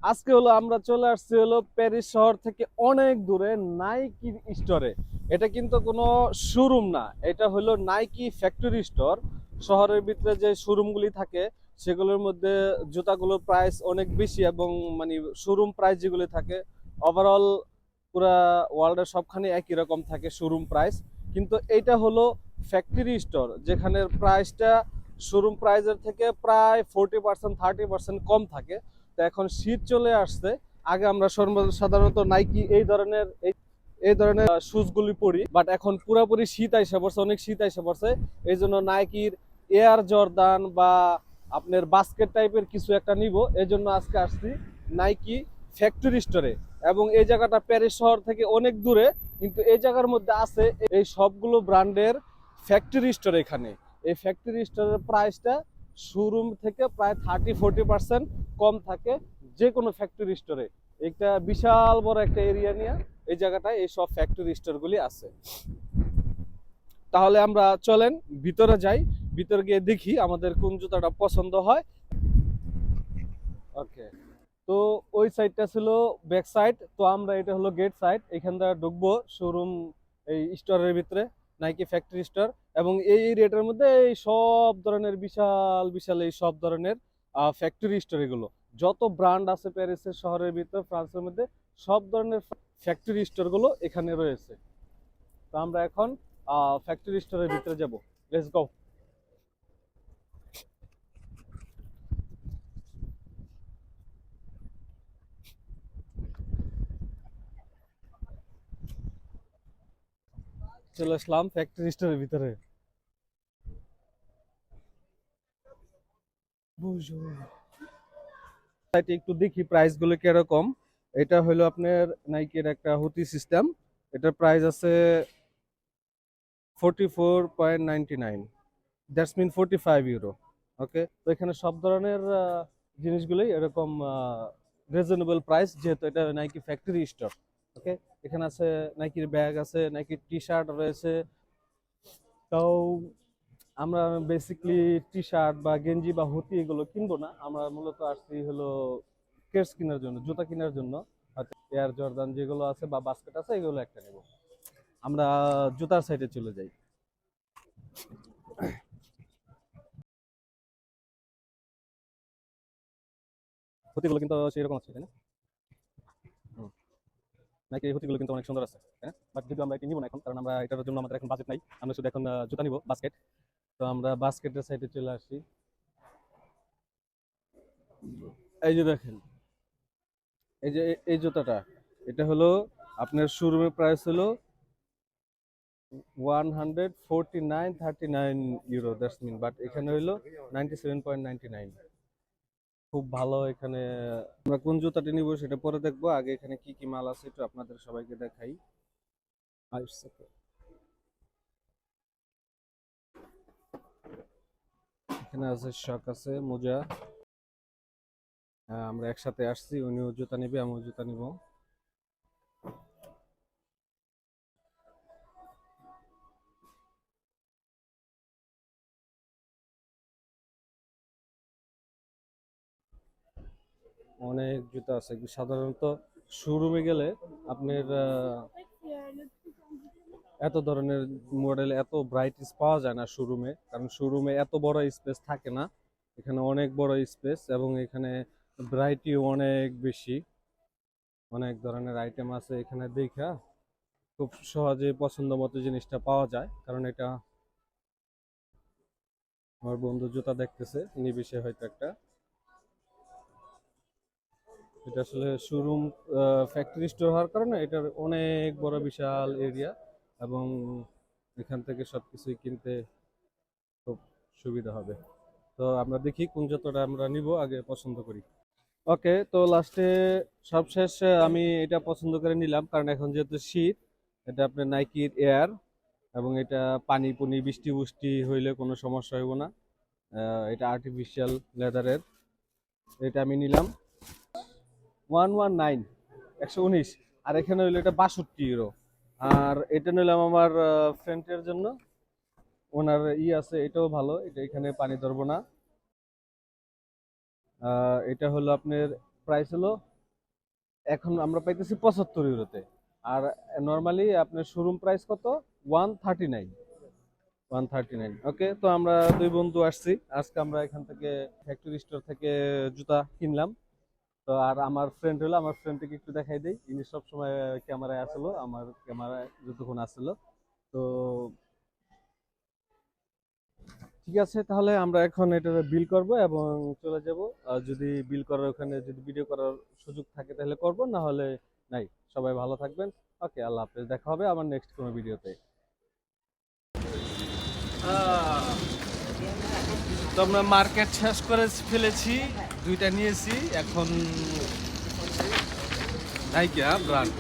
আজকে হলো আমরা চলে আসছি হলো প্যারিস শহর থেকে অনেক দূরে নাইকি স্টোরে। এটা কিন্তু কোনো শোরুম না, এটা হলো নাইকি ফ্যাক্টরি স্টোর। শহরের ভিতরে যে শোরুমগুলি থাকে সেগুলোর মধ্যে জুতাগুলোর প্রাইস অনেক বেশি, এবং মানে শোরুম প্রাইস যেগুলি থাকে ওভারঅল পুরা ওয়ার্ল্ডের সবখানে একই রকম থাকে শোরুম প্রাইস। কিন্তু এইটা হলো ফ্যাক্টরি স্টোর, যেখানে প্রাইসটা শোরুম প্রাইসের থেকে প্রায় 40% 30% কম থাকে। তো এখন শীত চলে আসছে। আগে আমরা সাধারণত নাইকি এই ধরনের শুজগুলি পরি, বাট এখন পুরোপুরি শীত আইসা পড়ছে, অনেক শীত আইসা পড়ছে। এই জন্য নাইকির এয়ার জর্দান বা আপনার বাস্কেট টাইপের কিছু একটা নিব, এই জন্য আজকে আসছি নাইকি ফ্যাক্টরি স্টোরে। এবং এই জায়গাটা প্যারিস শহর থেকে অনেক দূরে, কিন্তু এই জায়গার মধ্যে আছে এই সবগুলো ব্র্যান্ডের ফ্যাক্টরি স্টোর। এখানে এই ফ্যাক্টরি স্টোরের প্রাইসটা শোরুম থেকে প্রায় 30-40% কম থাকে যে কোনো ফ্যাক্টরি স্টোরে। একটা বিশাল বড় একটা এরিয়া নিয়ে এই জায়গাটায় এই সব ফ্যাক্টরি স্টোরগুলি আছে। তাহলে আমরা চলেন ভিতরে যাই, ভিতরে গিয়ে দেখি আমাদের কোন জুতাটা পছন্দ হয়। ওকে, তো ওই সাইডটা ছিল ব্যাক সাইড, তো আমরা এটা হলো গেট সাইড, এখান থেকে ঢুকবো শোরুম এই স্টোরের ভিতরে, নাইকি ফ্যাক্টরি স্টোর। এবং এই এরিয়াটার মধ্যে এই সব ধরনের বিশাল বিশাল এই সব ধরনের ফ্যাক্টরি স্টোর, এগুলো যত ব্র্যান্ড আছে প্যারিসের শহরের ভিতরে ফ্রান্সের মধ্যে সব ধরনের ফ্যাক্টরি স্টোর গুলো এখানে রয়েছে। তো আমরা এখন ফ্যাক্টরি স্টোরের ভিতরে যাব। Let's go. চলে আসলাম ফ্যাক্টরি স্টোরের ভিতরে। বুঝো সাইটে একটু দেখি প্রাইস গুলো কিরকম। এটা হলো আপনার নাইকির একটা হুতি সিস্টেম, এটার প্রাইস আছে 44.99, দ্যাটস মিন 45 ইউরো। ওকে, তো এখানে সব ধরনের জিনিসগুলোই এরকম রিজনেবল প্রাইস, যেহেতু এটা নাইকি ফ্যাক্টরি স্টোর। ওকে, এখানে আছে নাইকির ব্যাগ, আছে নাইকির টি শার্ট রয়েছে। তাও আমরা বেসিকলি টি শার্ট বা গেঞ্জি বা হুতি এগুলো কিনবো না, আমরা মূলত আসছি হলো কেটস কেনার জন্য, জুতা কেনার জন্য। এয়ার জর্দান যেগুলো আছে বা বাস্কেট আছে এগুলো একটা নেব। আমরা জুতার সাইডে চলে যাই। হুতিগুলো কিন্তু সেরকম আছে, তাই না? হুম, নাকি এই হুতিগুলো কিন্তু অনেক সুন্দর আছে, তাই না? বাট যদি আমরা এটি নিব না এখন, কারণ আমরা এটার জন্য আমাদের এখন বাজেট নাই। আমরা শুধু এখন জুতা নিব, বাস্কেট। তো আমরা বাস্কেটের সাইডে চলে আসি। এই যে দেখেন, এই যে এই জুতাটা, এটা হলো আপনার শোরুমের প্রাইস হলো 149.39 ইউরো, দ্যাটস মিন, বাট এখানে হইলো 97.99। খুব ভালো এখানে। আমরা কোন জুতাটি নিব সেটা পরে দেখবো, আগে এখানে কি কি মাল আছে একটু আপনাদের সবাইকে দেখাই। এখানে আছে শক, আছে মোজা। আমরা একসাথে আসছি, উনিও জুতা নিবে, আমিও জুতা নিব। অনেক জুতা আছে, সাধারণত শোরুমে গেলে আপনার এত ধরনের মডেল, এত ভ্যারাইটিস পাওয়া যায় না শোরুমে, কারণ শোরুমে এত বড় স্পেস থাকে না। এখানে অনেক বড় স্পেস, এবং এখানে ভ্যারাইটি অনেক বেশি, অনেক ধরনের আইটেম আছে এখানে। দেখা খুব সহজে পছন্দ মতো জিনিসটা পাওয়া যায়, কারণ এটা আমার বন্ধু জুতা দেখতেছে, নিবিসে হয়তো একটা। এটা আসলে শোরুম ফ্যাক্টরি স্টোর হওয়ার কারণে এটার অনেক বড় বিশাল এরিয়া, এবং এখান থেকে সবকিছুই কিনতে খুব সুবিধা হবে। তো আমরা দেখি কোন জুতোটা আমরা নিব, আগে পছন্দ করি। ওকে, তো লাস্টে সবশেষ আমি এটা পছন্দ করে নিলাম, কারণ এখন যেহেতু শীত, এটা আপনার নাইকির এয়ার, এবং এটা পানি পুনি বৃষ্টি বুষ্টি হইলে কোনো সমস্যা হইব না। এটা আর্টিফিশিয়াল লেদারের, এটা আমি নিলাম 119, 119। আর এখানে হইলো এটা 62 ইউরো। আর এটা নিলাম আমার ফ্রেন্ডের জন্য, ওনার আছে, এটাও ভালো, এটা এখানে পানি ধরবো না। এটা হলো আপনার প্রাইস হলো এখন আমরা পাইতেছি 75 ইউরোতে। আর নর্মালি আপনার শোরুম প্রাইস কত? 139। 139। ওকে, তো আমরা দুই বন্ধু আসছি আজকে, আমরা এখান থেকে ফ্যাক্টরি স্টোর থেকে জুতা কিনলাম। তো আর আমার ফ্রেন্ড হলো, আমার ফ্রেন্ডকে একটু দেখাই দেই, ইনি সব সময় ক্যামেরায় আসলো, আমার ক্যামেরায় যতক্ষণ আসলো। তো ঠিক আছে, তাহলে আমরা এখন এটা বিল করব এবং চলে যাব। আর যদি বিল করার ওখানে যদি ভিডিও করার সুযোগ থাকে তাহলে করব, না হলে নাই। সবাই ভালো থাকবেন। ওকে, আল্লাহ হাফেজ, দেখা হবে আমার নেক্সট কোনো ভিডিওতে। তো আমরা মার্কেট শেষ করে ফেলেছি, দুইটা নিয়েছি এখন নাইকিয়া ব্র্যান্ড।